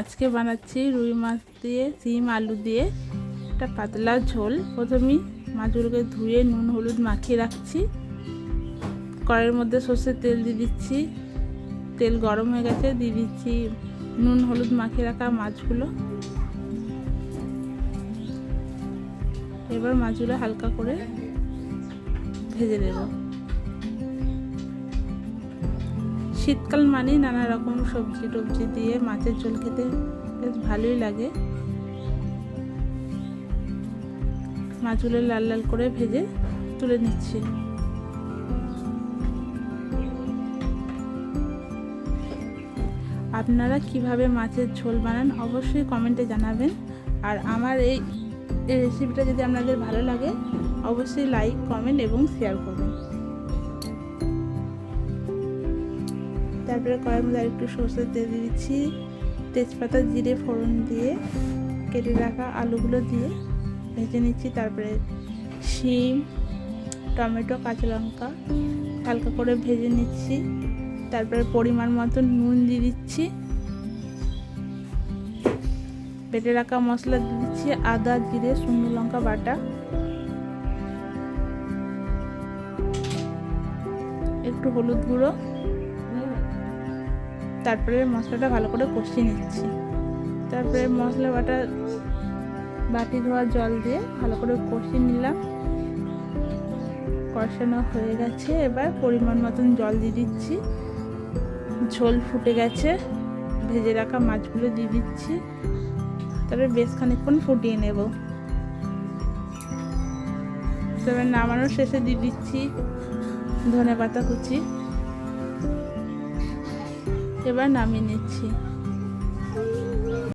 আজকে বানাচ্ছি রুই মাছ দিয়ে শিম আলু দিয়ে একটা পাতলা ঝোল। প্রথমেই মাছগুলোকে ধুয়ে নুন হলুদ মাখিয়ে রাখছি। কড়াইয়ের মধ্যে সর্ষের তেল দিয়ে দিচ্ছি। তেল গরম হয়ে গেছে, দিয়ে দিচ্ছি নুন হলুদ মাখিয়ে রাখা মাছগুলো। এবার মাছগুলো হালকা করে ভেজে নেব। শীতকাল মানেই নানা রকম সবজি টবজি দিয়ে মাছের ঝোল খেতে বেশ ভালোই লাগে। মাছগুলো লাল লাল করে ভেজে তুলে নিচ্ছি। আপনারা কিভাবে মাছের ঝোল বানান অবশ্যই কমেন্টে জানাবেন। আর আমার এই রেসিপিটা যদি আপনাদের ভালো লাগে অবশ্যই লাইক কমেন্ট এবং শেয়ার করবেন। তারপরে কড়াইয়ের মধ্যে একটু সর্ষের তেল দিয়ে দিচ্ছি। তেজপাতা জিরে ফোড়ন দিয়ে কেটে রাখা আলুগুলো দিয়ে ভেজে নিচ্ছি। তারপরে শিম টমেটো কাঁচা লঙ্কা হালকা করে ভেজে নিচ্ছি। তারপরে পরিমাণ মতো নুন দিয়ে দিচ্ছি। বেটে রাখা মশলা দিয়ে দিচ্ছি আদা জিরে শুকনো লঙ্কা বাটা, একটু হলুদ গুঁড়ো। তারপরে মশলাটা ভালো করে কষিয়ে নিচ্ছি। তারপরে মশলা বাটি ধোয়া জল দিয়ে ভালো করে কষিয়ে নিলাম। কষানো হয়ে গেছে, এবার পরিমাণ মতন জল দিয়ে দিচ্ছি। ঝোল ফুটে গেছে, ভেজে রাখা মাছগুলো দিয়ে দিচ্ছি। তারপরে বেশ খানিকক্ষণ ফুটিয়ে নেব। তবে নামানোর শেষে দিয়ে দিচ্ছি ধনেপাতা কুচি। এবার নামিয়ে নিচ্ছি।